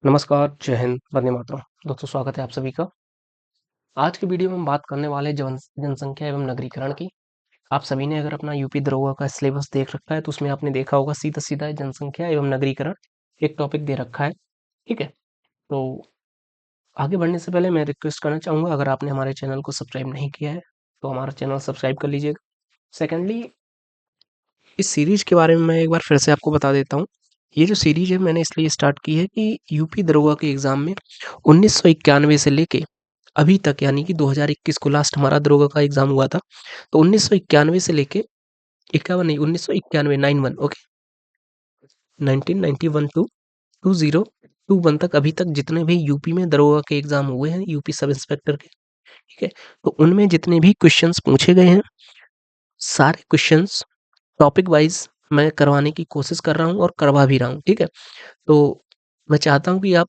नमस्कार, जय हिंद, वंदे मातरम। दोस्तों स्वागत है आप सभी का। आज की वीडियो में हम बात करने वाले हैं जनसंख्या एवं नगरीकरण की। आप सभी ने अगर अपना यूपी दरोगा का सिलेबस देख रखा है तो उसमें आपने देखा होगा सीधा-सीधा जनसंख्या एवं नगरीकरण एक टॉपिक दे रखा है, ठीक है? तो आगे बढ़ने से पहले मैं रिक्वेस्ट करना चाहूँगा अगर आपने हमारे चैनल को सब्सक्राइब नहीं किया है, तो हमारा चैनल सब्सक्राइब कर लीजिएगा। सेकंडली इस सीरीज़ के बारे में मैं एक बार फिर से आपको बता देता हूँ। ये जो सीरीज़ है मैंने इसलिए स्टार्ट की है कि यूपी दरोगा के एग्ज़ाम में 1991 से लेके अभी तक यानी कि 2021 को लास्ट हमारा दरोगा का एग्ज़ाम हुआ था। तो 1991 से लेके 51 नहीं 1991 91 ओके 1991 टू 2021 तक अभी तक जितने भी यूपी में दरोगा के एग्ज़ाम हुए हैं यूपी सब इंस्पेक्टर के, ठीक है? तो उनमें जितने भी क्वेश्चंस पूछे गए हैं, सारे क्वेश्चंस टॉपिक वाइज़ मैं करवाने की कोशिश कर रहा हूँ और करवा भी रहा हूँ, ठीक है? तो मैं चाहता हूँ कि आप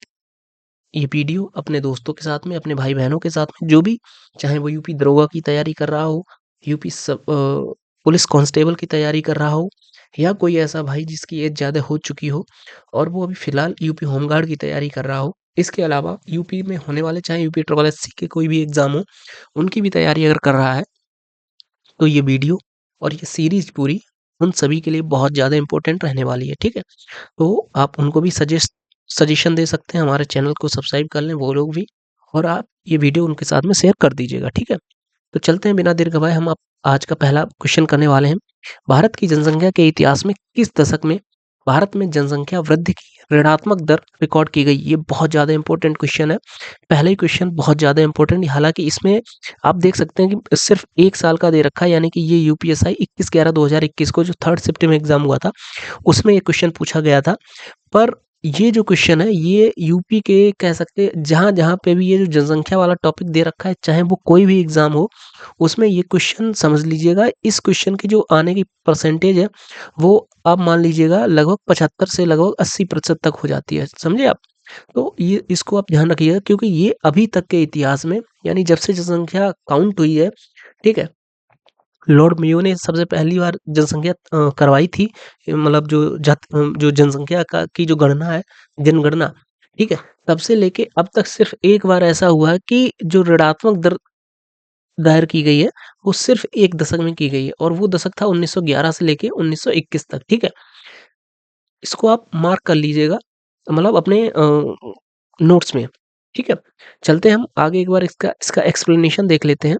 ये वीडियो अपने दोस्तों के साथ में, अपने भाई-बहनों के साथ में, जो भी चाहे वो यूपी दरोगा की तैयारी कर रहा हो, यूपी पुलिस कांस्टेबल की तैयारी कर रहा हो या कोई ऐसा भाई जिसकी एज ज़्यादा हो चुकी हो और वो अभी फ़िलहाल यूपी होमगार्ड की तैयारी कर रहा हो। इसके अलावा यूपी में होने वाले चाहे यूपी ट्रिपल एससी के कोई भी एग्ज़ाम हो, उनकी भी तैयारी अगर कर रहा है, तो ये वीडियो और ये सीरीज़ पूरी उन सभी के लिए बहुत ज़्यादा इम्पोर्टेंट रहने वाली है, ठीक है? तो आप उनको भी सजेशन दे सकते हैं, हमारे चैनल को सब्सक्राइब कर लें वो लोग भी और आप ये वीडियो उनके साथ में शेयर कर दीजिएगा, ठीक है? तो चलते हैं बिना देर गवाए हम आप आज का पहला क्वेश्चन करने वाले हैं। भारत की जनसंख्या के इतिहास में किस दशक में भारत में जनसंख्या वृद्धि की ऋणात्मक दर रिकॉर्ड की गई? ये बहुत ज़्यादा इम्पोर्टेंट क्वेश्चन है। पहला ही क्वेश्चन बहुत ज़्यादा इम्पोर्टेंट हालाँकि इसमें आप देख सकते हैं कि सिर्फ़ 1 साल का दे रखा है यानी कि ये यूपीएसआई 21/11/2021 को जो 3rd शिफ्ट में एग्ज़ाम हुआ था, उसमें ये क्वेश्चन पूछा गया था। पर ये जो क्वेश्चन है ये यूपी के कह सकते हैं जहाँ-जहाँ पे भी ये जो जनसंख्या वाला टॉपिक दे रखा है, चाहे वो कोई भी एग्ज़ाम हो, उसमें ये क्वेश्चन समझ लीजिएगा इस क्वेश्चन की जो आने की परसेंटेज है, वो आप मान लीजिएगा लगभग 75 से लगभग 80% तक हो जाती है, समझे आप? तो ये इसको आप ध्यान रखिएगा क्योंकि ये अभी तक के इतिहास में यानी जब से जनसंख्या काउंट हुई है, ठीक है? लॉर्ड मेयो ने सबसे पहली बार जनसंख्या करवाई थी मतलब जो जनसंख्या का की जो गणना है, जनगणना, ठीक है? तब से लेके अब तक सिर्फ़ एक बार ऐसा हुआ है कि जो ऋणात्मक दर दायर की गई है, वो सिर्फ़ 1 दशक में की गई है और वो दशक था 1911 से लेके 1921 तक, ठीक है? इसको आप मार्क कर लीजिएगा मतलब अपने नोट्स में, ठीक है? चलते हैं हम आगे एक बार इसका इसका एक्सप्लेनेशन देख लेते हैं।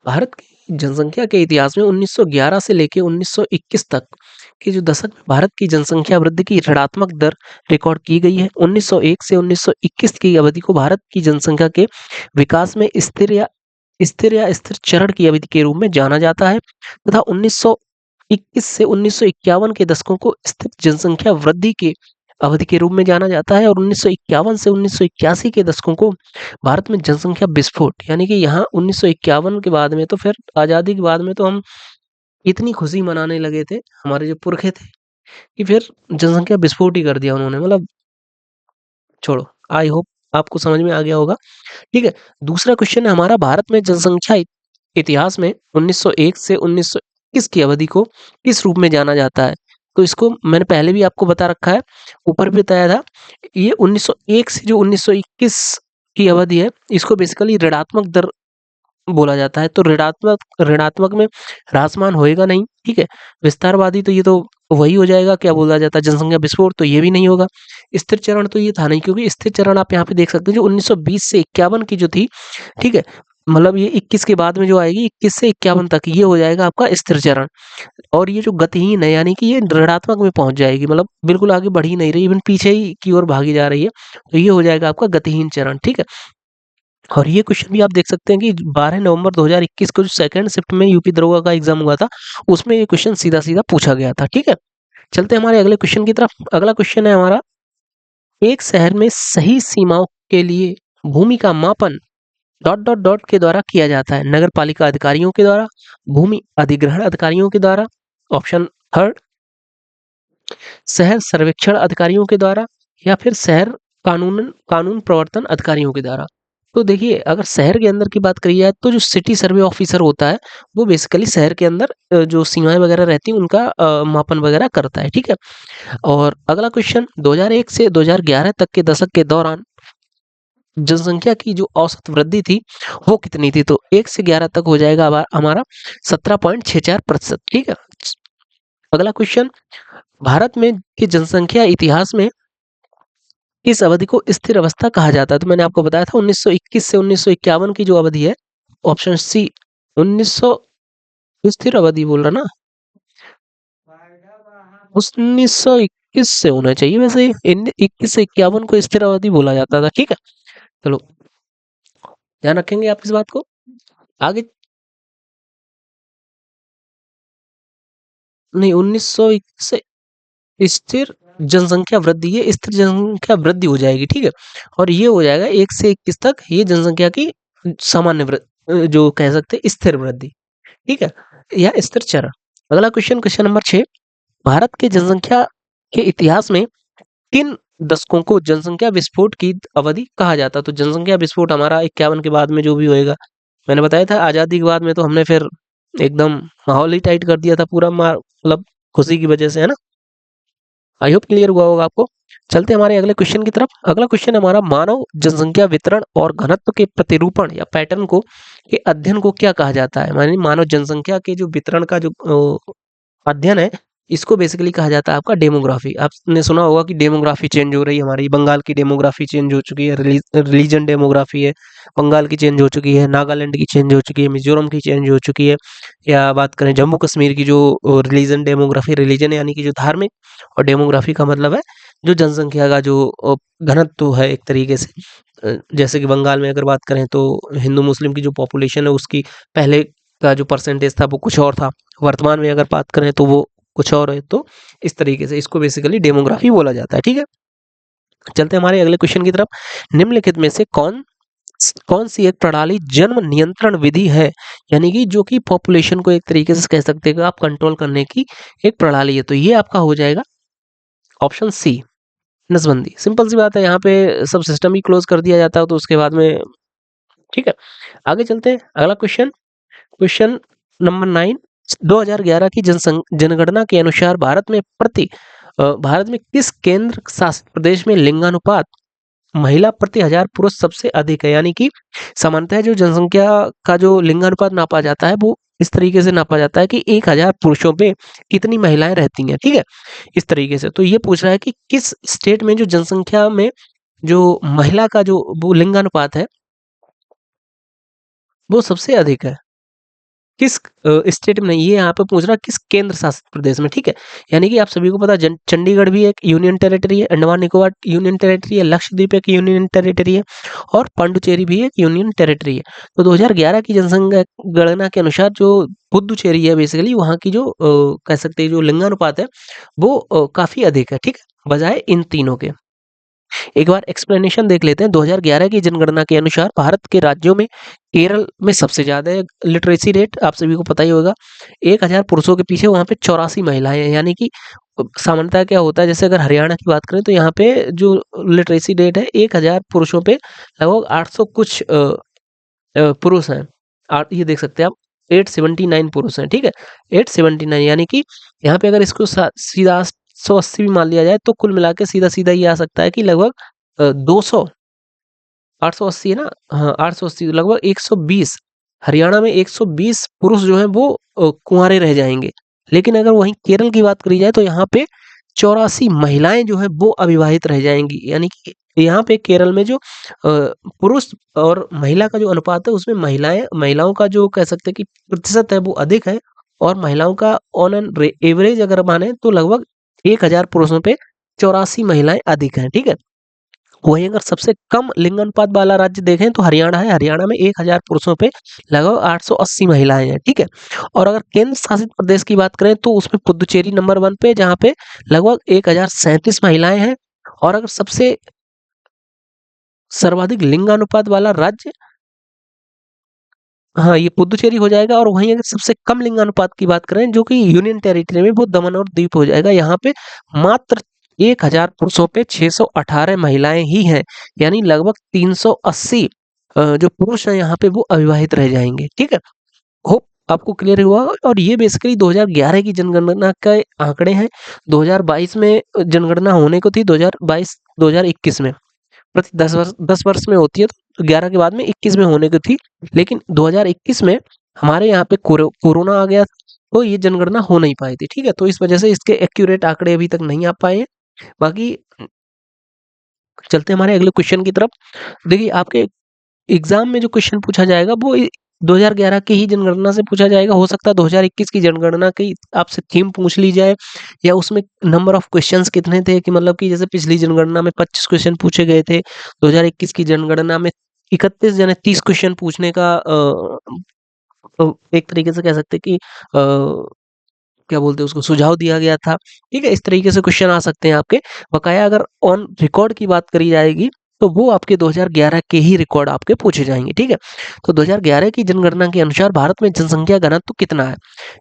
भारत की जनसंख्या के इतिहास में 1911 से लेके 1921 तक के जो दशक में भारत की जनसंख्या वृद्धि की ऋणात्मक दर रिकॉर्ड की गई है। 1901 से 1921 की अवधि को भारत की जनसंख्या के विकास में स्थिर चरण की अवधि के रूप में जाना जाता है तथा 1921 से 1951 के दशकों को स्थिर जनसंख्या वृद्धि के अवधि के रूप में जाना जाता है और 1951 से 1981 के दशकों को भारत में जनसंख्या विस्फोट यानी कि यहाँ 1951 के बाद में तो फिर आज़ादी के बाद में तो हम इतनी खुशी मनाने लगे थे, हमारे जो पुरखे थे, कि फिर जनसंख्या विस्फोट ही कर दिया उन्होंने मतलब छोड़ो, आई होप आपको समझ में आ गया होगा, ठीक है? दूसरा क्वेश्चन है हमारा भारत में जनसंख्या इतिहास में 1901 से 1921 की अवधि को किस रूप में जाना जाता है? तो इसको मैंने पहले भी आपको बता रखा है, ऊपर भी बताया था। ये 1901 से जो 1921 की अवधि है, इसको बेसिकली ऋणात्मक दर बोला जाता है। तो ऋणात्मक ऋणात्मक में ह्रासमान होएगा नहीं, ठीक है? विस्तारवादी तो ये तो वही हो जाएगा, क्या बोला जाता है जनसंख्या विस्फोट तो ये भी नहीं होगा। स्थिर चरण तो ये था नहीं क्योंकि स्थिर चरण आप यहाँ पे देख सकते हो जो 1920 से 51 की जो थी, ठीक है? मतलब ये 21 के बाद में जो आएगी 21 से 51 तक ये हो जाएगा आपका स्थिर चरण और ये जो गतिहीन है यानी कि ये ऋणात्मक में पहुँच जाएगी मतलब बिल्कुल आगे बढ़ ही नहीं रही इवन पीछे ही की ओर भागी जा रही है। तो ये हो जाएगा आपका गतिहीन चरण, ठीक है? और ये क्वेश्चन भी आप देख सकते हैं कि 12 नवंबर 2021 को जो सेकंड शिफ्ट में यूपी दरोगा का एग्जाम हुआ था, उसमें ये क्वेश्चन सीधा-सीधा पूछा गया था, ठीक है? चलते हैं हमारे अगले क्वेश्चन की तरफ। अगला क्वेश्चन है हमारा, एक शहर में सही सीमाओं के लिए भूमि का मापन डॉट के द्वारा किया जाता है। नगर पालिका अधिकारियों के द्वारा, भूमि अधिग्रहण अधिकारियों के द्वारा, ऑप्शन थर्ड शहर सर्वेक्षण अधिकारियों के द्वारा या फिर शहर कानून प्रवर्तन अधिकारियों के द्वारा। तो देखिए अगर शहर के अंदर की बात करी जाए तो जो सिटी सर्वे ऑफिसर होता है वो बेसिकली शहर के अंदर जो सीमाएं वगैरह रहती हैं उनका मापन वगैरह करता है, ठीक है। और अगला क्वेश्चन, 2001 से 2011 तक के दशक के दौरान जनसंख्या की जो औसत वृद्धि थी वो कितनी थी? तो 1 से 11 तक हो जाएगा हमारा 17.64%, ठीक है। अगला क्वेश्चन, भारत में की जनसंख्या इतिहास में इस अवधि को स्थिर अवस्था कहा जाता है। तो मैंने आपको बताया था 1921 से 1951 की जो अवधि है, ऑप्शन सी 1900 स्थिर अवधि बोल रहा ना, 1921 से होना चाहिए वैसे, 21 से 51 को स्थिर अवधि बोला जाता था, ठीक है। चलो ध्यान रखेंगे आप इस बात को। आगे नहीं, 1921 से स्थिर जनसंख्या वृद्धि, ये स्थिर जनसंख्या वृद्धि हो जाएगी, ठीक है। और ये हो जाएगा 1 से 21 तक ये जनसंख्या की सामान्य वृद्धि, जो कह सकते हैं स्थिर वृद्धि, ठीक है, या स्थिर चर। अगला क्वेश्चन, क्वेश्चन नंबर 6, भारत के जनसंख्या के इतिहास में किन दशकों को जनसंख्या विस्फोट की अवधि कहा जाता है? तो जनसंख्या विस्फोट हमारा 51 के बाद में जो भी होएगा, मैंने बताया था आजादी के बाद में तो हमने फिर एकदम माहौल ही टाइट कर दिया था पूरा, मतलब खुशी की वजह से, है ना। आई होप क्लियर हुआ होगा आपको। चलते हमारे अगले क्वेश्चन की तरफ। अगला क्वेश्चन हमारा, मानव जनसंख्या वितरण और घनत्व के प्रतिरूपण या पैटर्न को के अध्ययन को क्या कहा जाता है? मानी मानव जनसंख्या के जो वितरण का जो अध्ययन है, इसको बेसिकली कहा जाता है आपका डेमोग्राफी। आपने सुना होगा कि डेमोग्राफी चेंज हो रही है हमारी, बंगाल की डेमोग्राफी चेंज हो चुकी है, रिलीजन डेमोग्राफी है, बंगाल की चेंज हो चुकी है, नागालैंड की चेंज हो चुकी है, मिजोरम की चेंज हो चुकी है, या बात करें जम्मू कश्मीर की जो रिलीजन डेमोग्राफी, रिलीजन यानी कि जो धार्मिक, और डेमोग्राफी का मतलब है जो जनसंख्या का जो घनत्व है एक तरीके से। जैसे कि बंगाल में अगर बात करें तो हिंदू मुस्लिम की जो पॉपुलेशन है उसकी पहले का जो परसेंटेज था वो कुछ और था, वर्तमान में अगर बात करें तो वो कुछ और है। तो इस तरीके से इसको बेसिकली डेमोग्राफी बोला जाता है, ठीक है। चलते हैं हमारे अगले क्वेश्चन की तरफ। निम्नलिखित में से कौन कौन सी एक प्रणाली जन्म नियंत्रण विधि है, यानी कि जो कि पॉपुलेशन को एक तरीके से कह सकते हैं कि आप कंट्रोल करने की एक प्रणाली है? तो ये आपका हो जाएगा ऑप्शन सी, नसबंदी। सिंपल सी बात है, यहाँ पे सब सिस्टम ही क्लोज कर दिया जाता है तो उसके बाद में, ठीक है। आगे चलते हैं, अगला क्वेश्चन, क्वेश्चन नंबर 9, 2011 की जनगणना के अनुसार भारत में किस केंद्र शासित प्रदेश में लिंगानुपात महिला प्रति हजार पुरुष सबसे अधिक है? यानी कि सामान्यतः जो जनसंख्या का जो लिंगानुपात नापा जाता है वो इस तरीके से नापा जाता है कि 1000 पुरुषों पे कितनी महिलाएं रहती हैं, ठीक है, इस तरीके से। तो ये पूछ रहा है कि किस स्टेट में जो जनसंख्या में जो महिला का जो वो लिंगानुपात है वो सबसे अधिक है, किस स्टेट में नहीं, ये यहाँ पे पूछ रहा है किस केंद्र शासित प्रदेश में, ठीक है। यानी कि आप सभी को पता है चंडीगढ़ भी एक यूनियन टेरिटरी है, अंडमान निकोबार यूनियन टेरिटरी है, लक्षद्वीप एक यूनियन टेरिटरी है, और पांडुचेरी भी एक यूनियन टेरिटरी है। तो 2011 की जनसंख्या गणना के अनुसार जो पुदुचेरी है बेसिकली वहाँ की जो कह सकते हैं जो लिंगानुपात है वो काफी अधिक है, ठीक है, बजाय इन तीनों के। एक बार एक्सप्लेनेशन देख लेते हैं। 2011 की जनगणना के अनुसार भारत के राज्यों में केरल में सबसे ज्यादा है लिटरेसी रेट, आप सभी को पता ही होगा। 1000 पुरुषों के पीछे वहां पे 84 महिलाएं हैं, यानी कि सामान्यतः क्या होता है, जैसे अगर हरियाणा की बात करें तो यहाँ पे जो लिटरेसी रेट है 1000 पुरुषों पे लगभग 800 कुछ पुरुष हैं। ये देख सकते हैं आप, 879 पुरुष हैं, ठीक है, 879, यानी कि यहाँ पे अगर इसको सीधा 180 भी मान लिया जाए तो कुल मिला के सीधा सीधा ये आ सकता है कि लगभग 200, 880 है ना, हाँ 880, लगभग 120, हरियाणा में 120 पुरुष जो हैं वो कुंवारे रह जाएंगे। लेकिन अगर वहीं केरल की बात करी जाए तो यहाँ पे 84 महिलाएं जो है वो अविवाहित रह जाएंगी, यानी कि यहाँ पे केरल में जो पुरुष और महिला का जो अनुपात है उसमें महिलाओं का जो कह सकते हैं कि प्रतिशत है वो अधिक है, और महिलाओं का ऑन एन एवरेज अगर माने तो लगभग 1000 पुरुषों पे 84 महिलाएं अधिक हैं, ठीक है। वहीं अगर सबसे कम लिंगानुपात वाला राज्य देखें तो हरियाणा है, हरियाणा में 1000 पुरुषों पे लगभग 880 महिलाएं हैं, ठीक है। और अगर केंद्र शासित प्रदेश की बात करें तो उसमें पुदुचेरी नंबर 1 पे, जहाँ पे लगभग 1037 महिलाएं हैं। और अगर सबसे सर्वाधिक लिंगानुपात वाला राज्य, हाँ ये पुदुचेरी हो जाएगा। और वहीं अगर सबसे कम लिंगानुपात की बात करें जो कि यूनियन टेरिटरी में, वो दमन और दीव हो जाएगा। यहाँ पे मात्र 1000 पुरुषों पे 618 महिलाएं ही हैं, यानी लगभग 380 जो पुरुष हैं यहाँ पे वो अविवाहित रह जाएंगे। ठीक है, होप आपको क्लियर हुआ। और ये बेसिकली 2011 की जनगणना के आंकड़े हैं। 2022 में जनगणना होने को थी, 2022 2021 में, प्रति 10 वर्ष में होती है, तो 11 के बाद में 21 में होने की थी। लेकिन 2021 में हमारे यहाँ पे कोरोना आ गया, तो ये जनगणना हो नहीं पाई थी। ठीक है, तो इस वजह से इसके एक्यूरेट आंकड़े अभी तक नहीं आ पाए हैं। बाकी चलते हैं हमारे अगले क्वेश्चन की तरफ। देखिए, आपके एग्जाम में जो क्वेश्चन पूछा जाएगा वो 2011 की ही जनगणना से पूछा जाएगा। हो सकता है 2021 की जनगणना की आपसे थीम पूछ ली जाए, या उसमें नंबर ऑफ क्वेश्चंस कितने थे, कि मतलब कि जैसे पिछली जनगणना में 25 क्वेश्चन पूछे गए थे, 2021 की जनगणना में 31 यानी 30 क्वेश्चन पूछने का एक तरीके से कह सकते हैं कि क्या बोलते हैं उसको, सुझाव दिया गया था। ठीक है, इस तरीके से क्वेश्चन आ सकते हैं आपके। बकाया अगर ऑन रिकॉर्ड की बात करी जाएगी, तो वो आपके 2011 के ही रिकॉर्ड आपके पूछे जाएंगे। ठीक है, तो 2011 की जनगणना के अनुसार भारत में जनसंख्या घनत्व कितना है।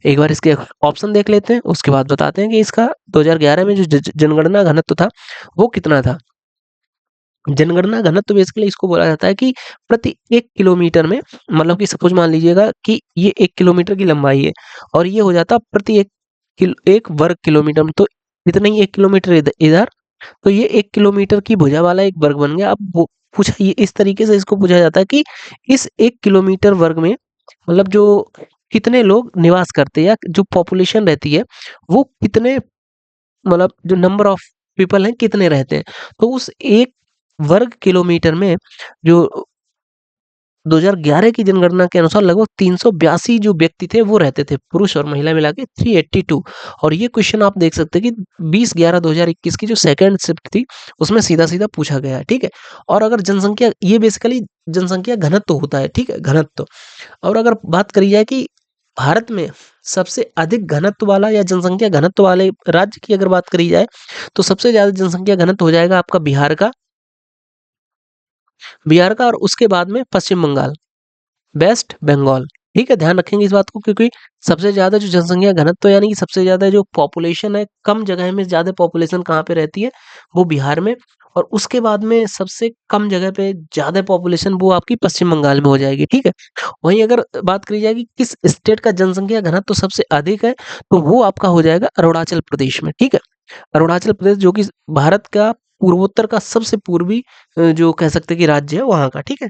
एक बार इसके ऑप्शन देख लेते हैं, उसके बाद बताते हैं कि इसका 2011 में जो जनगणना घनत्व था वो कितना था। जनगणना घनत्व बेसिकली इसको बोला जाता है कि प्रति 1 किलोमीटर में, मतलब कि सपोज मान लीजिएगा कि ये 1 किलोमीटर की लंबाई है, और ये हो जाता प्रति 1 वर्ग किलोमीटर में, तो इतना ही 1 किलोमीटर इधर, तो ये 1 किलोमीटर की भुजा वाला एक वर्ग बन गया। अब वो पूछा, ये इस तरीके से इसको पूछा जाता है कि इस 1 किलोमीटर वर्ग में मतलब जो कितने लोग निवास करते हैं, या जो पॉपुलेशन रहती है वो कितने, मतलब जो नंबर ऑफ पीपल हैं कितने रहते हैं। तो उस 1 वर्ग किलोमीटर में जो 2011 की जनगणना के अनुसार लगभग 382 जो व्यक्ति थे वो रहते थे, पुरुष और महिला मिला के 382। और ये क्वेश्चन आप देख सकते हैं कि 20/11/2021 की जो सेकंड शिफ्ट थी उसमें सीधा सीधा पूछा गया है। ठीक है, और अगर जनसंख्या, ये बेसिकली जनसंख्या घनत्व होता है। ठीक है, घनत्व। और अगर बात करी जाए कि भारत में सबसे अधिक घनत्व वाला या जनसंख्या घनत्व वाले राज्य की अगर बात करी जाए, तो सबसे ज्यादा जनसंख्या घनत्व हो जाएगा आपका बिहार का। बिहार का, और उसके बाद में पश्चिम बंगाल, वेस्ट बंगाल। ठीक है, ध्यान रखेंगे इस बात को, क्योंकि सबसे ज्यादा जो जनसंख्या घनत्व यानी कि सबसे ज्यादा जो पॉपुलेशन है, कम जगह में ज्यादा पॉपुलेशन कहाँ पे रहती है, वो बिहार में। और उसके बाद में सबसे कम जगह पे ज्यादा पॉपुलेशन वो आपकी पश्चिम बंगाल में हो जाएगी। ठीक है, वहीं अगर बात करी जाएगी किस स्टेट का जनसंख्या घनत्व सबसे अधिक है, तो वो आपका हो जाएगा अरुणाचल प्रदेश में। ठीक है, अरुणाचल प्रदेश जो कि भारत का पूर्वोत्तर का सबसे पूर्वी जो कह सकते हैं कि राज्य है वहां का। ठीक है,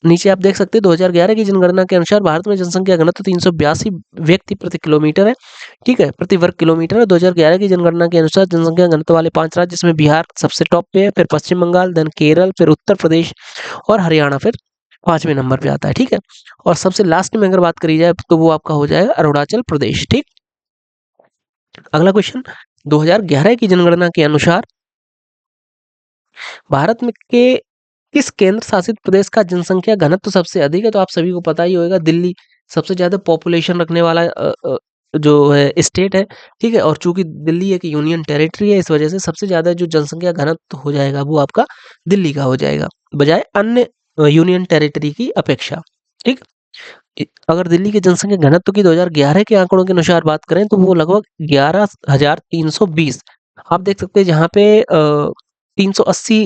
नीचे आप देख सकते हैं 2011 की जनगणना के अनुसार भारत में जनसंख्या घनत्व 382 व्यक्ति प्रति किलोमीटर है। ठीक है, प्रति वर्ग किलोमीटर है। 2011 की जनगणना के अनुसार जनसंख्या घनत्व वाले 5 राज्य, जिसमें बिहार सबसे टॉप पे है, फिर पश्चिम बंगाल, देन केरल, फिर उत्तर प्रदेश और हरियाणा फिर 5वें नंबर पे आता है। ठीक है, और सबसे लास्ट में अगर बात करी जाए तो वो आपका हो जाएगा अरुणाचल प्रदेश। ठीक, अगला क्वेश्चन, 2011 की जनगणना के अनुसार भारत में के किस केंद्र शासित प्रदेश का जनसंख्या घनत्व सबसे अधिक है। तो आप सभी को पता ही होगा, दिल्ली सबसे ज्यादा पॉपुलेशन रखने वाला जो है स्टेट है। ठीक है, और चूंकि दिल्ली एक यूनियन टेरिटरी है, इस वजह से सबसे ज्यादा जो जनसंख्या घनत्व हो जाएगा वो आपका दिल्ली का हो जाएगा, बजाय अन्य यूनियन टेरिटरी की अपेक्षा। ठीक, अगर दिल्ली के जनसंख्या घनत्व की 2011 के आंकड़ों के अनुसार बात करें, तो वो लगभग 11,320, आप देख सकते हैं, जहाँ पे 380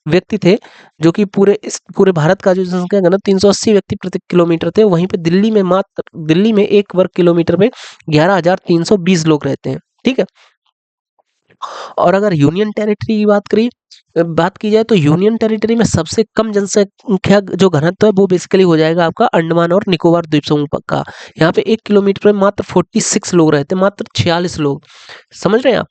व्यक्ति थे, जो कि पूरे भारत का जो जनसंख्या घनत्व 380 व्यक्ति प्रति किलोमीटर थे, वहीं पे दिल्ली में 1 वर्ग किलोमीटर में 11,320 लोग रहते हैं। ठीक है, और अगर यूनियन टेरिटरी की बात की जाए, तो यूनियन टेरिटरी में सबसे कम जनसंख्या जो घनत्व है वो बेसिकली हो जाएगा आपका अंडमान और निकोबार द्वीप समूह का। यहाँ पे 1 किलोमीटर में मात्र 46 लोग रहते हैं, मात्र 46 लोग। समझ रहे हैं आप?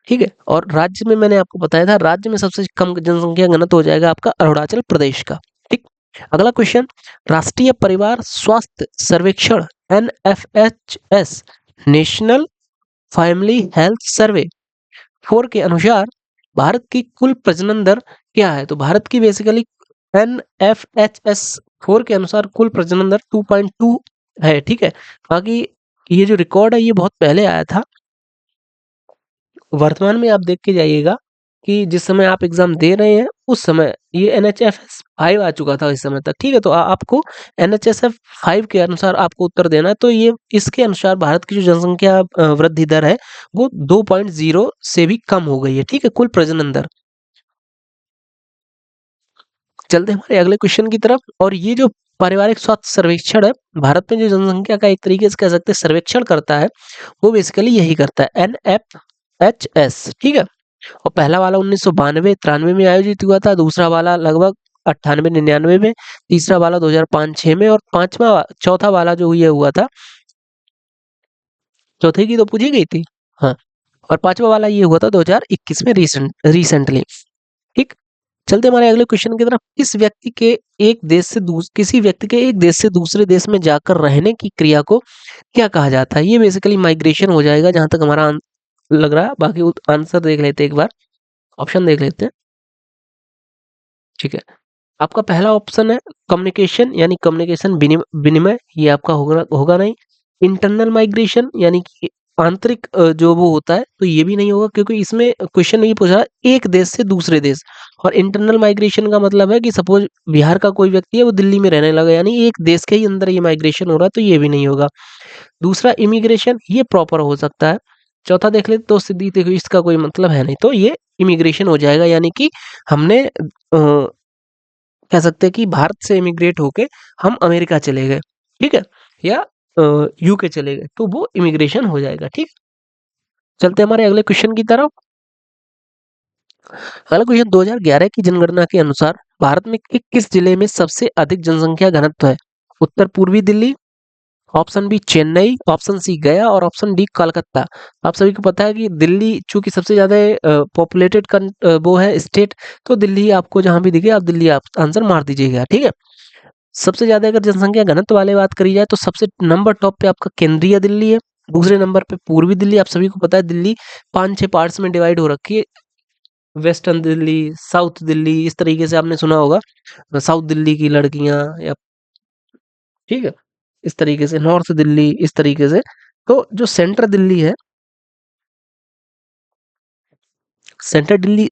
ठीक है, और राज्य में मैंने आपको बताया था, राज्य में सबसे कम जनसंख्या घनत्व हो जाएगा आपका अरुणाचल प्रदेश का। ठीक, अगला क्वेश्चन, राष्ट्रीय परिवार स्वास्थ्य सर्वेक्षण NFHS, national family health survey 4 के अनुसार भारत की कुल प्रजनन दर क्या है। तो भारत की बेसिकली NFHS 4 के अनुसार कुल प्रजनन दर 2.2 है। ठीक है, बाकी ये जो रिकॉर्ड है ये बहुत पहले आया था। वर्तमान में आप देख के जाइएगा कि जिस समय आप एग्जाम दे रहे हैं उस समय ये NHFS 5 आ चुका था इस समय तक। ठीक है, तो आपको NHSF 5 के अनुसार आपको उत्तर देना है। तो ये इसके अनुसार भारत की जो जनसंख्या वृद्धि दर है वो 2.0 से भी कम हो गई है। ठीक है, कुल प्रजनन दर। चलते हैं हमारे अगले क्वेश्चन की तरफ। और ये जो पारिवारिक स्वास्थ्य सर्वेक्षण है, भारत में जो जनसंख्या का एक तरीके से कह सकते हैं सर्वेक्षण करता है, वो बेसिकली यही करता है, NFHS, ठीक है। और पहला वाला 1992-93 में आयोजित हुआ था, दूसरा वाला लगभग 98-99 में, तीसरा वाला 2005-6 में, और चौथा वाला जो ये हुआ था, चौथे की तो पूछी गई थी, हाँ, और पांचवा वाला ये हुआ था 2021 में रिसेंटली, ठीक। चलते हमारे अगले क्वेश्चन की तरफ। किसी व्यक्ति के एक देश से दूसरे देश में जाकर रहने की क्रिया को क्या कहा जाता है? ये बेसिकली माइग्रेशन हो जाएगा जहां तक हमारा लग रहा है। बाकी आंसर देख लेते हैं, एक बार ऑप्शन देख लेते हैं, ठीक है। आपका पहला ऑप्शन है कम्युनिकेशन, यानी कम्युनिकेशन विनिमय, ये आपका होगा नहीं। इंटरनल माइग्रेशन यानी कि आंतरिक जो वो होता है, तो ये भी नहीं होगा, क्योंकि इसमें क्वेश्चन ये पूछा एक देश से दूसरे देश। और इंटरनल माइग्रेशन का मतलब है कि सपोज बिहार का कोई व्यक्ति है, वो दिल्ली में रहने लगा, यानी एक देश के ही अंदर ये माइग्रेशन हो रहा है, तो ये भी नहीं होगा। दूसरा इमिग्रेशन, ये प्रॉपर हो सकता है। चौथा देख लेते तो सीधी देखो, इसका कोई मतलब है नहीं, तो ये इमिग्रेशन हो जाएगा, यानी कि हमने कह सकते हैं कि भारत से इमिग्रेट होके हम अमेरिका चले गए, ठीक है, या यूके चले गए, तो वो इमिग्रेशन हो जाएगा, ठीक। चलते हमारे अगले क्वेश्चन की तरफ। अगला क्वेश्चन, 2011 की जनगणना के अनुसार भारत में किस जिले में सबसे अधिक जनसंख्या घनत्व है? उत्तर पूर्वी Delhi, option B Chennai, option C Gaya, और ऑप्शन डी कोलकाता। आप सभी को पता है कि दिल्ली चूंकि सबसे ज्यादा पॉपुलेटेड वो है स्टेट, तो दिल्ली आपको जहां भी दिखे आप दिल्ली आप आंसर मार दीजिएगा, ठीक है। सबसे ज्यादा अगर जनसंख्या घनत्व वाले बात करी जाए, तो सबसे नंबर टॉप पे आपका केंद्रीय दिल्ली है, दूसरे नंबर पे पूर्वी दिल्ली। आप सभी को पता है दिल्ली 5-6 पार्ट्स में डिवाइड हो रखी है, वेस्टर्न दिल्ली, साउथ दिल्ली, इस तरीके से आपने सुना होगा, साउथ दिल्ली की लड़कियां, या ठीक है, इस तरीके से नॉर्थ दिल्ली, इस तरीके से। तो जो सेंट्रल दिल्ली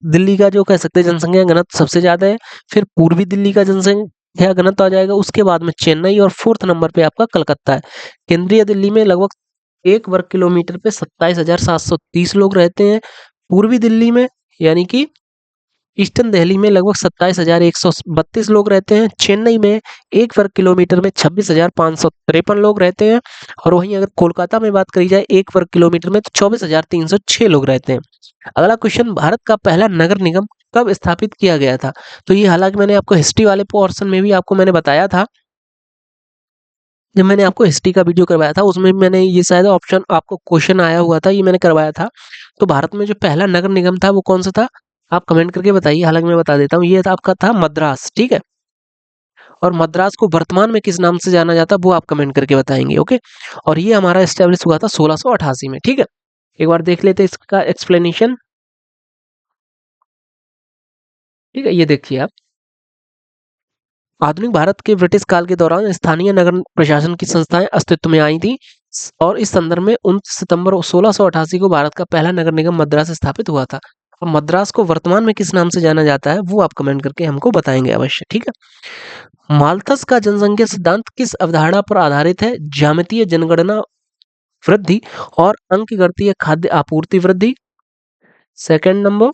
दिल्ली का जो कह सकते हैं जनसंख्या घनत्व सबसे ज्यादा है। फिर पूर्वी दिल्ली का जनसंख्या घनत्व आ जाएगा, उसके बाद में चेन्नई, और फोर्थ नंबर पे आपका कलकत्ता है। केंद्रीय दिल्ली में लगभग 1 वर्ग किलोमीटर पे 27,730 लोग रहते हैं। पूर्वी दिल्ली में यानी कि ईस्टर्न दिल्ली में लगभग 27,132 लोग रहते हैं। चेन्नई में 1 वर्ग किलोमीटर में 26,553 लोग रहते हैं। और वहीं अगर कोलकाता में बात करी जाए 1 वर्ग किलोमीटर में, तो 24,306 लोग रहते हैं। अगला क्वेश्चन, भारत का पहला नगर निगम कब स्थापित किया गया था? तो ये हालांकि मैंने आपको हिस्ट्री वाले पोर्शन में भी आपको मैंने बताया था, जब मैंने आपको हिस्ट्री का वीडियो करवाया था, उसमें भी मैंने ये शायद ऑप्शन आपको क्वेश्चन आया हुआ था, ये मैंने करवाया था। तो भारत में जो पहला नगर निगम था वो कौन सा था? आप कमेंट करके बताइए, हालांकि मैं बता देता हूँ, ये था आपका था मद्रास, ठीक है। और मद्रास को वर्तमान में किस नाम से जाना जाता है वो आप कमेंट करके बताएंगे, ओके। और ये हमारा एस्टेब्लिश हुआ था 1688 में, ठीक है। एक बार देख लेते हैं इसका एक्सप्लेनेशन, ठीक है। ये देखिए आप, आधुनिक भारत के ब्रिटिश काल के दौरान स्थानीय नगर प्रशासन की संस्थाएं अस्तित्व में आई थी, और इस संदर्भ में 29 सितंबर 1688 को भारत का पहला नगर निगम मद्रास स्थापित हुआ था। और मद्रास को वर्तमान में किस नाम से जाना जाता है वो आप कमेंट करके हमको बताएंगे अवश्य, ठीक है। माल्थस का जनसंख्या सिद्धांत किस अवधारणा पर आधारित है? ज्यामितीय जनगणना वृद्धि और अंकगणितीय खाद्य आपूर्ति वृद्धि। सेकंड नंबर,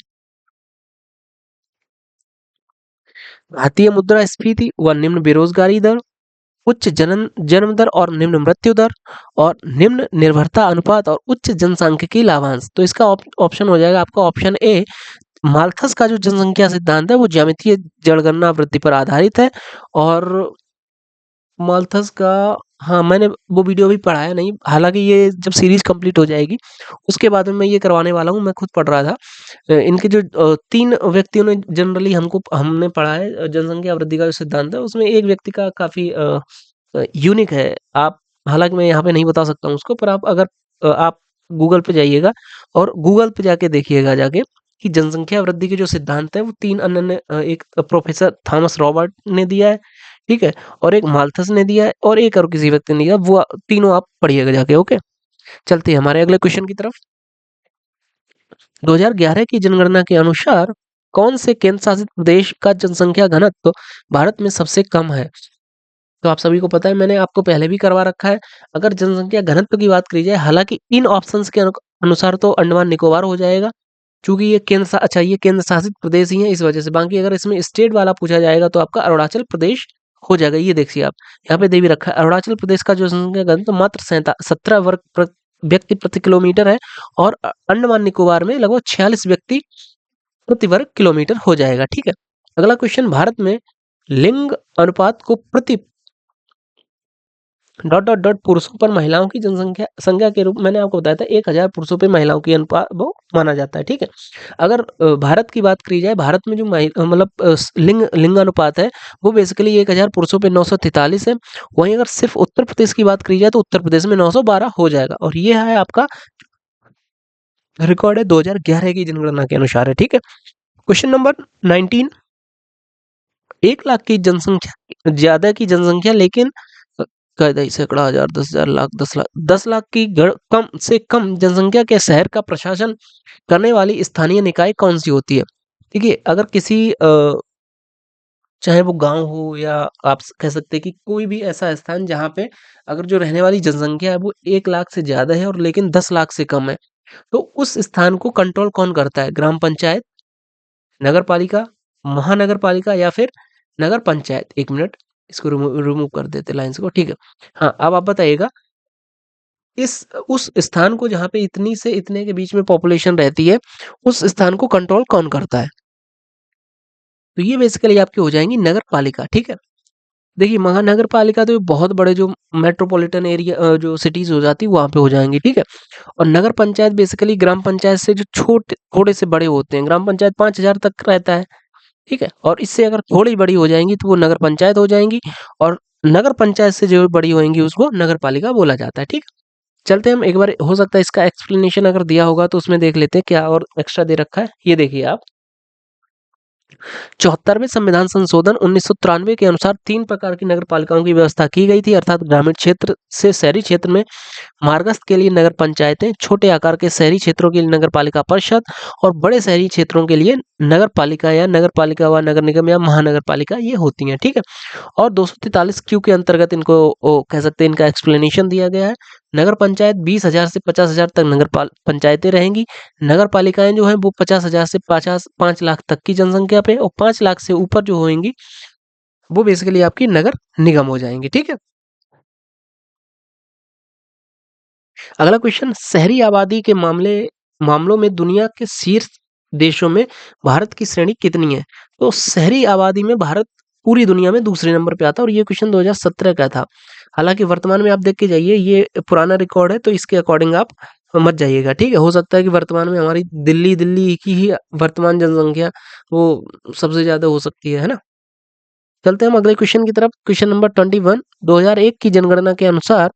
भारतीय मुद्रा स्फीति व निम्न बेरोजगारी दर, उच्च जन्म दर और निम्न मृत्यु दर, और निम्न निर्भरता अनुपात और उच्च जनसांख्यिकी लाभांश। तो इसका ऑप्शन हो जाएगा आपका ऑप्शन ए। माल्थस का जो जनसंख्या सिद्धांत है वो ज्यामितीय जनगणना वृद्धि पर आधारित है। और माल्थस का, हाँ, मैंने वो वीडियो भी पढ़ाया नहीं, हालांकि ये जब सीरीज कंप्लीट हो जाएगी उसके बाद में मैं ये करवाने वाला हूँ, मैं खुद पढ़ रहा था। इनके जो 3 व्यक्तियों ने जनरली हमने पढ़ा है जनसंख्या वृद्धि का जो सिद्धांत है, उसमें एक व्यक्ति का काफी यूनिक है। आप, हालांकि मैं यहाँ पे नहीं बता सकता हूँ उसको, पर आप अगर आप गूगल पे जाइएगा और गूगल पे जाके देखिएगा जाके कि जनसंख्या वृद्धि के जो सिद्धांत है वो 3 अन्य ने एक प्रोफेसर थॉमस रॉबर्ट ने दिया है, ठीक है, और एक माल्थस ने दिया है, और एक और किसी व्यक्ति ने दिया, वो तीनों आप पढ़िएगा जाके, ओके। चलते हैं हमारे अगले क्वेश्चन की तरफ। 2011 की जनगणना के अनुसार कौन से केंद्र शासित प्रदेश का जनसंख्या घनत्व भारत में सबसे कम है? तो आप सभी को पता है, मैंने आपको पहले भी करवा रखा है। अगर जनसंख्या घनत्व की बात करी जाए, हालांकि इन ऑप्शंस के अनुसार तो अंडमान निकोबार हो जाएगा, चूंकि ये केंद्र शासित प्रदेश ही है इस वजह से। बाकी अगर इसमें स्टेट वाला पूछा जाएगा तो आपका अरुणाचल प्रदेश हो जाएगा। ये देखिए आप यहाँ पे दे भी रखा है, अरुणाचल प्रदेश का जो जनसंख्या घनत्व मात्र 17 व्यक्ति प्रति किलोमीटर है, और अंडमान निकोबार में लगभग 46 व्यक्ति प्रति वर्ग किलोमीटर हो जाएगा। ठीक है, अगला क्वेश्चन, भारत में लिंग अनुपात को प्रति डॉट डॉट डॉट पुरुषों पर महिलाओं की जनसंख्या संख्या के रूप, मैंने आपको बताया था 1000 पुरुषों पे महिलाओं की अनुपात वो माना जाता है। ठीक है, अगर भारत की बात करी जाए, भारत में जो लिंग अनुपात है वो बेसिकली 1000 पुरुषों पे 943 है। वहीं अगर सिर्फ उत्तर प्रदेश की बात करी जाए तो उत्तर प्रदेश में 912 हो जाएगा, और ये है आपका रिकॉर्ड है 2011 की जनगणना के अनुसार है। ठीक है, क्वेश्चन नंबर 19, 1 लाख की जनसंख्या ज्यादा की जनसंख्या लेकिन कई सैकड़ा हजार 10,000 लाख 10 लाख की कम से कम जनसंख्या के शहर का प्रशासन करने वाली स्थानीय निकाय कौन सी होती है? देखिए, अगर किसी चाहे वो गांव हो या आप कह सकते हैं कि कोई भी ऐसा स्थान जहाँ पे अगर जो रहने वाली जनसंख्या है वो 1 लाख से ज्यादा है और लेकिन 10 लाख से कम है, तो उस स्थान को कंट्रोल कौन करता है? ग्राम पंचायत, नगर पालिका, महानगर पालिका या फिर नगर पंचायत। 1 मिनट, इसको रिमूव कर देते लाइन्स को। ठीक है, हाँ, अब आप बताइएगा इस उस स्थान को जहाँ पे इतनी से इतने के बीच में पॉपुलेशन रहती है, उस स्थान को कंट्रोल कौन करता है? तो ये बेसिकली आपकी हो जाएंगी नगर पालिका। ठीक है, देखिए महानगर पालिका तो बहुत बड़े जो मेट्रोपॉलिटन एरिया जो सिटीज हो जाती है वहां पे हो जाएंगी। ठीक है, और नगर पंचायत बेसिकली ग्राम पंचायत से जो छोटे थोड़े से बड़े होते हैं, ग्राम पंचायत 5000 तक रहता है। ठीक है, और इससे अगर थोड़ी बड़ी हो जाएंगी तो वो नगर पंचायत हो जाएंगी, और नगर पंचायत से जो बड़ी होंगी उसको नगर पालिका बोला जाता है। ठीक है, चलते हम एक बार, हो सकता है इसका एक्सप्लेनेशन अगर दिया होगा तो उसमें देख लेते हैं क्या और एक्स्ट्रा दे रखा है। ये देखिए आप, 74वें संविधान संशोधन 1993 के अनुसार 3 प्रकार की नगर पालिकाओं की व्यवस्था की गई थी, अर्थात ग्रामीण क्षेत्र से शहरी क्षेत्र में मार्गस्थ के लिए नगर पंचायतें, छोटे आकार के शहरी क्षेत्रों के लिए नगर पालिका परिषद, और बड़े शहरी क्षेत्रों के लिए नगर पालिका या नगर पालिका व नगर निगम या महानगर पालिका ये होती हैं। ठीक है, और 243 क्यू के अंतर्गत इनको कह सकते हैं इनका एक्सप्लेनेशन दिया गया है। नगर पंचायत 20,000 से 50,000 तक पंचायतें रहेंगी। नगर पालिकाएं जो हैं वो 50,000 से 5 लाख तक की जनसंख्या पे, और 5 लाख से ऊपर जो होंगी वो बेसिकली आपकी नगर निगम हो जाएंगी। ठीक है, अगला क्वेश्चन, शहरी आबादी के मामलों में दुनिया के शीर्ष देशों में भारत की श्रेणी कितनी है? तो शहरी आबादी में भारत पूरी दुनिया में दूसरे नंबर पे आता है, और ये क्वेश्चन 2017 का था। हालांकि वर्तमान में आप देख के जाइए, ये पुराना रिकॉर्ड है तो इसके अकॉर्डिंग आप मत जाइएगा। ठीक है, हो सकता है कि वर्तमान में हमारी दिल्ली की ही वर्तमान जनसंख्या वो सबसे ज्यादा हो सकती है ना। चलते हैं हम अगले क्वेश्चन की तरफ। क्वेश्चन नंबर 21, 2001 की जनगणना के अनुसार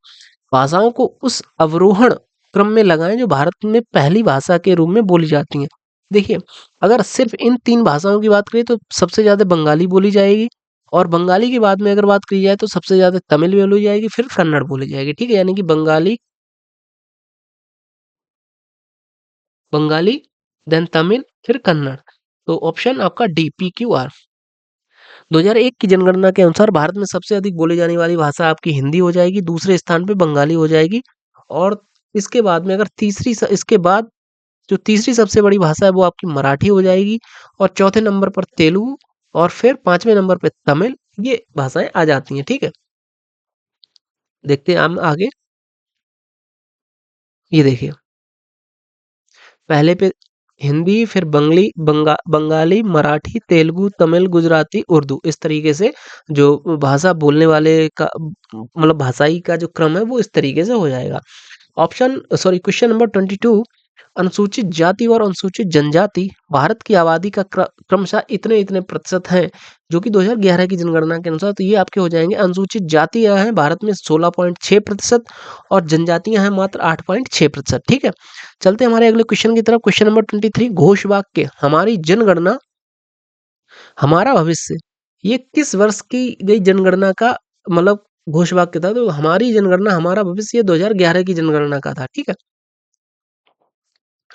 भाषाओं को उस अवरोहण क्रम में लगाएं जो भारत में पहली भाषा के रूप में बोली जाती हैं। देखिए, अगर सिर्फ इन 3 भाषाओं की बात करें तो सबसे ज्यादा बंगाली बोली जाएगी, और बंगाली की बाद में अगर बात की जाए तो सबसे ज्यादा तमिल बोली जाएगी, फिर कन्नड़ बोली जाएगी। ठीक है, यानी कि बंगाली देन तमिल फिर कन्नड़। तो ऑप्शन आपका डी PQR। 2001 की जनगणना के अनुसार भारत में सबसे अधिक बोली जाने वाली भाषा आपकी हिंदी हो जाएगी, दूसरे स्थान पे बंगाली हो जाएगी, और इसके बाद में अगर इसके बाद जो तीसरी सबसे बड़ी भाषा है वो आपकी मराठी हो जाएगी, और चौथे नंबर पर तेलुगु, और फिर 5वें नंबर पे तमिल। ये भाषाएं आ जाती हैं। ठीक है, देखते हैं हम आगे। ये देखिए, पहले पे हिंदी, फिर बंगाली, मराठी, तेलुगु, तमिल, गुजराती, उर्दू, इस तरीके से जो भाषा बोलने वाले का मतलब भाषाई का जो क्रम है वो इस तरीके से हो जाएगा। क्वेश्चन नंबर 22, अनुसूचित जाति और अनुसूचित जनजाति भारत की आबादी का क्रमशः इतने इतने प्रतिशत हैं जो कि 2011 की जनगणना के अनुसार। तो ये आपके हो जाएंगे, अनुसूचित जातियां हैं भारत में 16.6% और जनजातियां हैं मात्र 8.6%। ठीक है, चलते हैं हमारे अगले क्वेश्चन की तरफ। क्वेश्चन नंबर 23, घोष वाक्य हमारी जनगणना हमारा भविष्य, ये किस वर्ष की गई जनगणना का मतलब घोष वाक्य था? तो हमारी जनगणना हमारा भविष्य 2011 की जनगणना का था। ठीक है,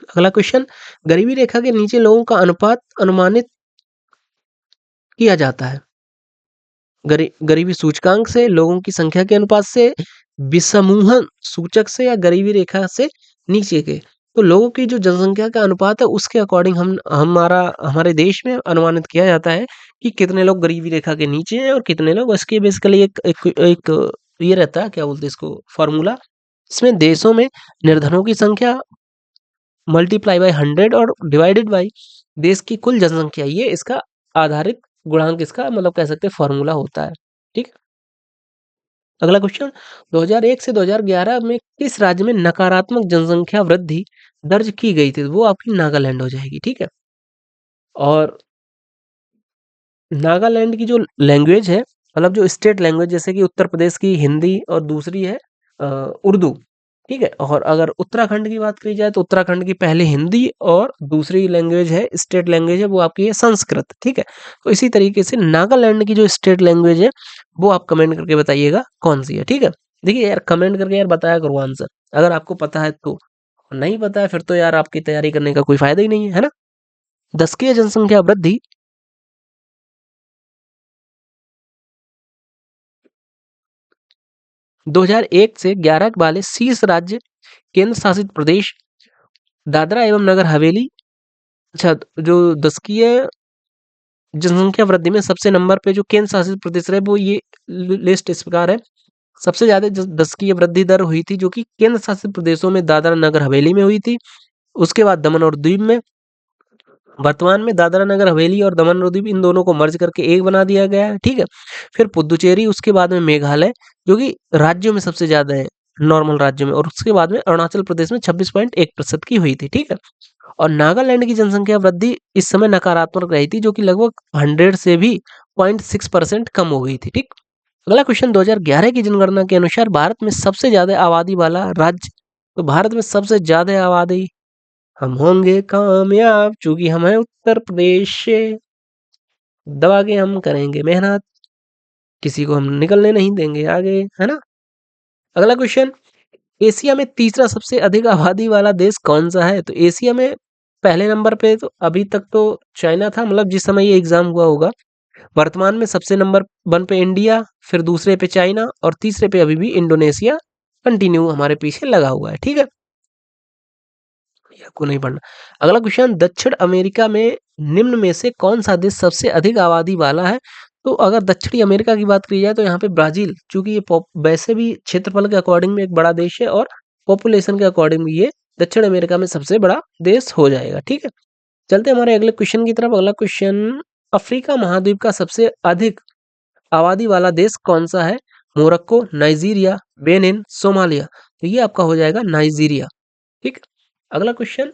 अगला क्वेश्चन, गरीबी रेखा के नीचे लोगों का अनुपात अनुमानित किया जाता है गरीबी सूचकांक से, लोगों की संख्या के अनुपात से, विसमूहन सूचक से, या गरीबी रेखा से नीचे के। तो लोगों की जो जनसंख्या का अनुपात है उसके अकॉर्डिंग हम हमारा हमारे देश में अनुमानित किया जाता है कि कितने लोग गरीबी रेखा के नीचे हैं और कितने लोग उसके बेसिकली एक ये रहता है, क्या बोलते हैं इसको, फॉर्मूला। इसमें देशों में निर्धनों की संख्या मल्टीप्लाई बाय 100 और डिवाइडेड बाय देश की कुल जनसंख्या, ये इसका आधारित गुणांक, इसका मतलब कह सकते हैं फॉर्मूला होता है। ठीक है। अगला क्वेश्चन, 2001 से 2011 में किस राज्य में नकारात्मक जनसंख्या वृद्धि दर्ज की गई थी? वो आपकी नागालैंड हो जाएगी। ठीक है। और नागालैंड की जो लैंग्वेज है, मतलब जो स्टेट लैंग्वेज, जैसे कि उत्तर प्रदेश की हिंदी और दूसरी है उर्दू। ठीक है। और अगर उत्तराखंड की बात करी जाए तो उत्तराखंड की पहले हिंदी और दूसरी लैंग्वेज है, स्टेट लैंग्वेज है, वो आपकी है संस्कृत। ठीक है। तो इसी तरीके से नागालैंड की जो स्टेट लैंग्वेज है वो आप कमेंट करके बताइएगा कौन सी है। ठीक है। देखिए यार, कमेंट करके यार बताया करो आंसर, अगर आपको पता है तो। नहीं पता है फिर तो यार आपकी तैयारी करने का कोई फायदा ही नहीं है ना। 10 की जनसंख्या वृद्धि 2001 से 11 वाले शीर्ष राज्य केंद्र शासित प्रदेश दादरा एवं नगर हवेली। अच्छा, जो 10 की है जनसंख्या वृद्धि में सबसे नंबर पे जो केंद्र शासित प्रदेश रहे वो ये लिस्ट इस प्रकार है। सबसे ज्यादा 10 की ये वृद्धि दर हुई थी जो कि केंद्र शासित प्रदेशों में दादरा नगर हवेली में हुई थी। उसके बाद दमन और दीव में। वर्तमान में दादरा नगर हवेली और दमन और दीव इन दोनों को मर्ज करके एक बना दिया गया है। ठीक है। फिर पुदुचेरी, उसके बाद में मेघालय, जो कि राज्यों में सबसे ज्यादा है, नॉर्मल राज्यों में। और उसके बाद में अरुणाचल प्रदेश में 26.1% की हुई थी। ठीक है। और नागालैंड की जनसंख्या वृद्धि इस समय नकारात्मक रही थी, जो कि लगभग 100 से भी 0.6% कम हो गई थी। ठीक। अगला क्वेश्चन, 2011 की जनगणना के अनुसार भारत में सबसे ज्यादा आबादी वाला राज्य। तो भारत में सबसे ज्यादा आबादी, हम होंगे कामयाब क्योंकि हम हैं उत्तर प्रदेश से। दबा के हम करेंगे मेहनत, किसी को हम निकलने नहीं देंगे आगे, है ना। अगला क्वेश्चन, एशिया में तीसरा सबसे अधिक आबादी वाला देश कौन सा है? तो एशिया में पहले नंबर पे तो अभी तक तो चाइना था, मतलब जिस समय ये एग्जाम हुआ होगा। वर्तमान में सबसे नंबर 1 पे इंडिया, फिर दूसरे पे चाइना और तीसरे पे अभी भी इंडोनेशिया कंटिन्यू हमारे पीछे लगा हुआ है। ठीक है। आपको नहीं पढ़ना। अगला क्वेश्चन, दक्षिण अमेरिका में निम्न में से कौन सा देश सबसे अधिक आबादी वाला है? तो अगर दक्षिणी अमेरिका की बात की जाए तो यहाँ पे ब्राजील, चूंकि ये वैसे भी क्षेत्रफल के अकॉर्डिंग में एक बड़ा देश है और पॉपुलेशन के अकॉर्डिंग भी ये दक्षिण अमेरिका में सबसे बड़ा देश हो जाएगा। ठीक है। चलते हैं हमारे अगले क्वेश्चन की तरफ। अगला क्वेश्चन, अफ्रीका महाद्वीप का सबसे अधिक आबादी वाला देश कौन सा है? Morocco, Nigeria, Benin, Somalia. तो ये आपका हो जाएगा नाइजीरिया। ठीक। अगला क्वेश्चन,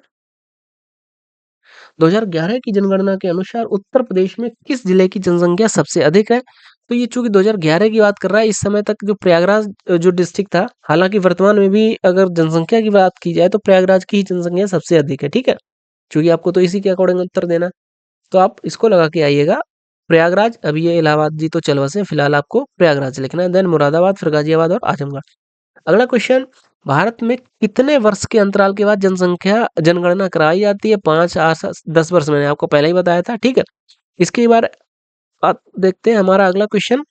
2011 की जनगणना के अनुसार उत्तर प्रदेश में किस जिले की जनसंख्या सबसे अधिक है? तो ये चूंकि 2011 की बात कर रहा है, इस समय तक जो प्रयागराज जो डिस्ट्रिक्ट था, हालांकि वर्तमान में भी अगर जनसंख्या की बात की जाए तो प्रयागराज की ही जनसंख्या सबसे अधिक है। ठीक है। क्योंकि आपको तो इसी के अकॉर्डिंग उत्तर देना है। तो आप इसको लगा के आइएगा प्रयागराज। अभी ये इलाहाबाद जी तो चल बसे, फिलहाल आपको प्रयागराज लिखना है, देन मुरादाबाद, फिर गाजियाबाद और आजमगढ़। अगला क्वेश्चन, भारत में कितने वर्ष के अंतराल के बाद जनसंख्या जनगणना कराई जाती है? 5, 8, 10 वर्ष, मैंने आपको पहले ही बताया था। ठीक है। इसके बार आप देखते हैं हमारा अगला क्वेश्चन।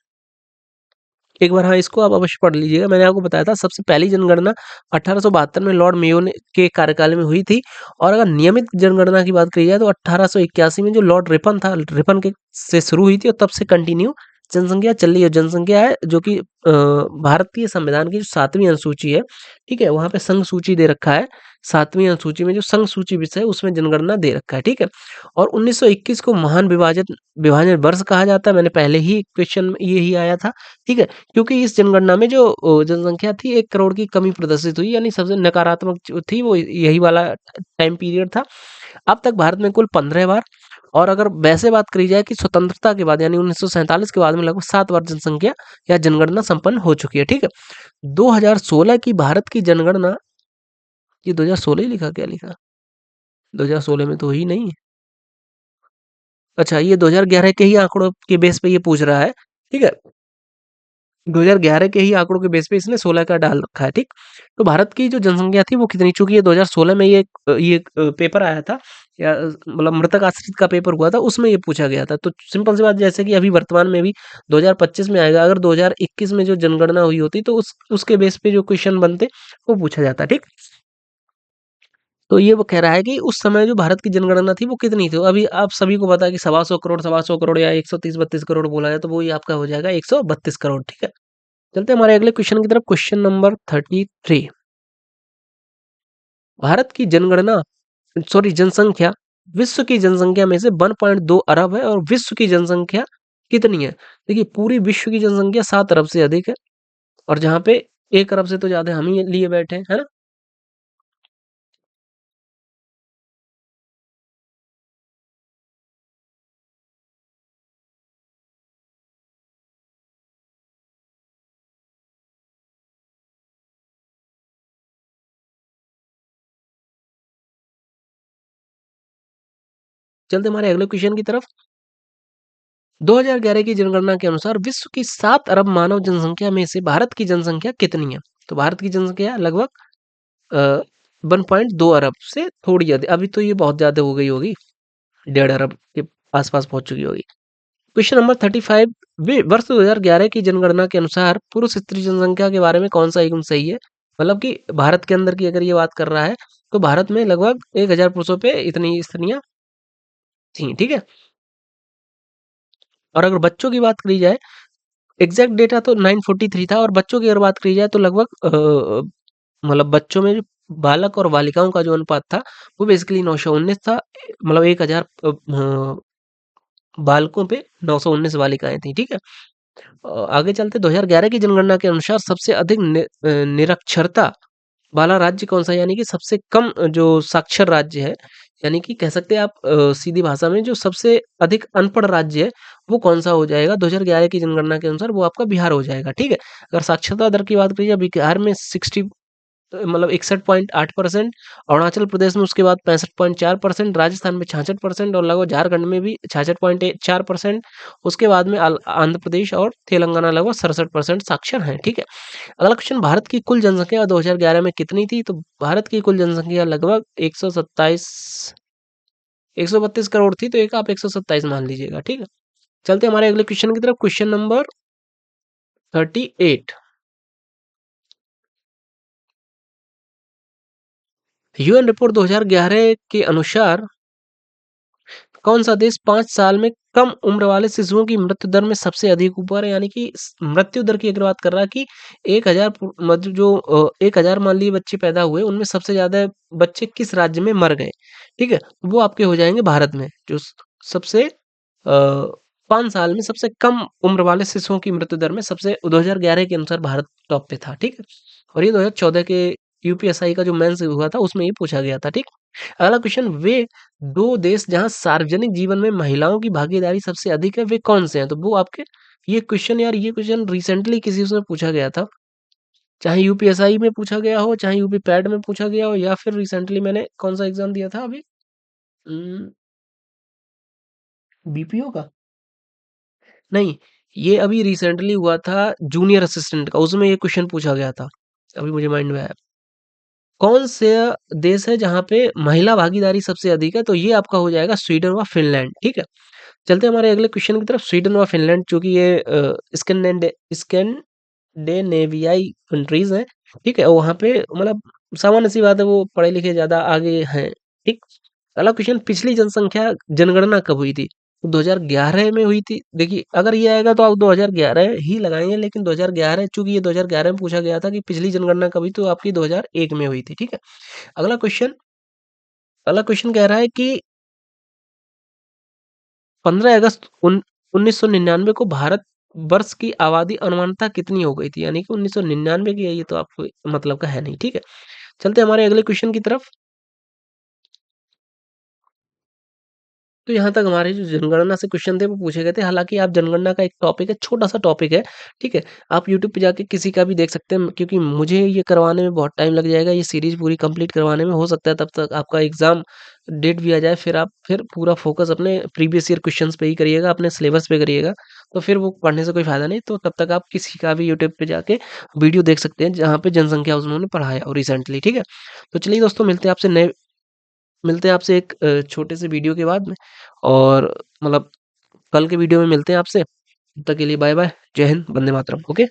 एक बार हाँ, इसको आप अवश्य पढ़ लीजिएगा। मैंने आपको बताया था सबसे पहली जनगणना 1872 में लॉर्ड मेयो ने के कार्यकाल में हुई थी। और अगर नियमित जनगणना की बात करी जाए तो 1881 में जो लॉर्ड रिपन था, रिपन के से शुरू हुई थी और तब से कंटिन्यू जनसंख्या चल रही है। जनसंख्या है जो कि भारतीय संविधान की जो 7वीं अनुसूची है, ठीक है, वहां पे संघ सूची दे रखा है। 7वीं अनुसूची में जो संघ सूची विषय है उसमें जनगणना दे रखा है। ठीक है। और 1921 को महान विभाजन वर्ष कहा जाता है। मैंने पहले ही क्वेश्चन में यही आया था। ठीक है। क्योंकि इस जनगणना में जो जनसंख्या थी 1 करोड़ की कमी प्रदर्शित हुई, यानी सबसे नकारात्मक जो थी वो यही वाला टाइम पीरियड था। अब तक भारत में कुल 15 बार, और अगर वैसे बात करी जाए कि स्वतंत्रता के बाद यानी 1947 के बाद में लगभग 7 बार जनसंख्या या जनगणना संपन्न हो चुकी है। ठीक है। 2016 की भारत की जनगणना, ये 2016 ही लिखा, क्या लिखा? 2016 में तो हुई नहीं है। अच्छा, ये 2011 के ही आंकड़ों के बेस पे ये पूछ रहा है। ठीक है। 2011 के ही आंकड़ों के बेस पे इसने 16 का डाल रखा है। ठीक। तो भारत की जो जनसंख्या थी वो कितनी, चूंकि ये 2016 में पेपर आया था, या मतलब मृतक आश्रित का पेपर हुआ था, उसमें ये पूछा गया था। तो सिंपल सी बात, जैसे कि अभी वर्तमान में भी 2025 में आएगा, अगर 2021 में जो जनगणना हुई होती तो उसके बेस पे जो क्वेश्चन बनते वो पूछा जाता। ठीक। तो ये वो कह रहा है कि उस समय जो भारत की जनगणना थी वो कितनी थी? अभी आप सभी को पता है कि सवा सौ करोड़ या 130-32 करोड़ बोला जाए तो वो ही आपका हो जाएगा 132 करोड़, ठीक है? चलते हैं हमारे अगले क्वेश्चन की तरफ, क्वेश्चन नंबर 33। भारत की जनगणना सॉरी जनसंख्या विश्व की जनसंख्या में से 1.2 अरब है और विश्व की जनसंख्या कितनी है? देखिए पूरी विश्व की जनसंख्या 7 अरब से अधिक है और जहाँ पे 1 अरब से तो ज़्यादा हम ही लिए बैठे हैं, है ना? चलते हमारे अगले क्वेश्चन की तरफ। 2011 की जनगणना के अनुसार विश्व की 7 अरब मानव जनसंख्या में से भारत की जनसंख्या कितनी है? तो भारत की जनसंख्या लगभग अ, 1.2 अरब से थोड़ी ज़्यादा, अभी तो ये बहुत ज़्यादा हो गई होगी, 1.5 अरब के आस-पास पहुँच चुकी होगी। क्वेश्चन नंबर 35, वे वर्ष 2011 की जनगणना के अनुसार पुरुष स्त्री जनसंख्या के बारे में कौन-सा युग्म सही है? मतलब कि भारत के अंदर की अगर ये बात कर रहा है, तो भारत में लगभग 1000 पुरुषों पे इतनी स्त्रियाँ थीं, ठीक है? और अगर बच्चों की बात करी जाए, एग्ज़ैक्ट डेटा तो 943 था और बच्चों की अगर बात करी जाए तो लगभग मतलब बच्चों में जो बालक और बालिकाओं का जो अनुपात था, वो बेसिकली 919 था। मतलब 1000 बालकों पे 919 बालिकाएँ थीं, ठीक है? आगे चलते 2011 की जनगणना के अनुसार सबसे अधिक निरक्षरता वाला राज्य कौन-सा है? यानी कि सबसे कम जो साक्षर राज्य है, यानी कि कह सकते हैं आप सीधी भाषा में जो सबसे अधिक अनपढ़ राज्य है, वो कौन-सा हो जाएगा? 2011 की जनगणना के अनुसार वो आपका बिहार हो जाएगा, ठीक है? अगर साक्षरता दर की बात करी जाए, बिहार में 60 मतलब 61.8%, अरुणाचल प्रदेश में उसके बाद 65.4%, राजस्थान में 66% और लगभग झारखंड में भी 66.4%, उसके बाद में आंध्र प्रदेश और तेलंगाना लगभग 67% साक्षर हैं, ठीक है? अगला क्वेश्चन, भारत की कुल जनसंख्या 2011 में कितनी थी? तो भारत की कुल जनसंख्या लगभग 132 करोड़ थी, तो एक आप 127 मान लीजिएगा, ठीक है? चलते हैं हमारे अगले क्वेश्चन की तरफ, क्वेश्चन नंबर 38। यूएन रिपोर्ट 2011 के अनुसार कौन सा देश 5 साल में कम उम्र वाले शिशुओं की मृत्यु दर में सबसे अधिक ऊपर है? यानी कि मृत्यु दर की अगर बात कर रहा है कि 1000 मतलब जो 1000 मान लीजिए बच्चे पैदा हुए, उनमें सबसे ज्यादा बच्चे किस राज्य में मर गए, ठीक है? वो आपके हो जाएंगे भारत में, जो सबसे 5 साल में सबसे कम उम्र वाले शिशुओं की मृत्यु दर में सबसे 2011 के अनुसार भारत टॉप पे था, ठीक है? और ये 2014 के यूपीएसआई का जो मेंस हुआ था उसमें ये पूछा गया था, ठीक? अगला क्वेश्चन, वे 2 देश जहाँ सार्वजनिक जीवन में महिलाओं की भागीदारी सबसे अधिक है, वे कौन से हैं? तो वो आपके ये क्वेश्चन यार ये क्वेश्चन रिसेंटली किसी उसमें पूछा गया था। चाहे यूपीएसआई में पूछा गया हो, चाहे यूपी पैड में पूछा गया हो या फिर रिसेंटली मैंने कौन-सा एग्ज़ाम दिया था अभी? उम, बीपीओ का? नहीं, ये अभी रिसेंटली हुआ था जूनियर असिस्टेंट का, उसमें ये क्वेश्चन पूछा गया था। अभी मुझे माइंड में आया। कौन से देश है जहाँ पे महिला भागीदारी सबसे अधिक है? तो ये आपका हो जाएगा स्वीडन व फिनलैंड, ठीक है? चलते हैं हमारे अगले क्वेश्चन की तरफ, स्वीडन व फिनलैंड चूँकि ये स्कैंडिनेवियाई कंट्रीज़ हैं, ठीक है? और वहाँ पे मतलब सामान्य-सी बात है वो पढ़े-लिखे ज़्यादा आगे हैं, ठीक? अगला क्वेश्चन, पिछली जनसंख्या जनगणना कब हुई थी? तो 2011 में हुई थी। देखिए अगर ये आएगा तो आप 2011 ही लगाएँगे, लेकिन 2011 चूँकि ये 2011 में पूछा गया था कि पिछली जनगणना कब हुई, तो आपकी 2001 में हुई थी, ठीक है? अगला क्वेश्चन अगला क्वेश्चन कह रहा है कि 15 अगस्त 1999 को भारत वर्ष की आबादी अनुमानतः कितनी हो गई थी? यानी कि 1999 की है, ये तो आपको मतलब का है नहीं, ठीक है? चलते हैं हमारे अगले क्वेश्चन की तरफ। तो यहाँ तक हमारे जो जनगणना से क्वेश्चन थे वो पूछे गए थे। हालाँकि आप जनगणना का एक टॉपिक है, छोटा-सा टॉपिक है, ठीक है? आप यूट्यूब पे जाके किसी का भी देख सकते हैं, क्योंकि मुझे ये करवाने में बहुत टाइम लग जाएगा, ये सीरीज़ पूरी कंप्लीट करवाने में। हो सकता है तब तक आपका एग्ज़ाम डेट भी आ जाए, फिर आप फिर पूरा फ़ोकस अपने प्रीवियस ईयर क्वेश्चंस पे ही करिएगा, अपने सिलेबस पे करिएगा, तो फिर वो पढ़ने से कोई फ़ायदा नहीं। तो तब तक आप किसी का भी यूट्यूब पे जाके वीडियो देख सकते हैं, जहाँ पे जनसंख्या उन्होंने पढ़ाया हो रिसेंटली, ठीक है? तो चलिए दोस्तों, मिलते हैं आपसे एक छोटे से वीडियो के बाद में, और मतलब कल के वीडियो में मिलते हैं आपसे। तब तक के लिए बाय बाय। जय हिंद, वंदे मातरम। ओके।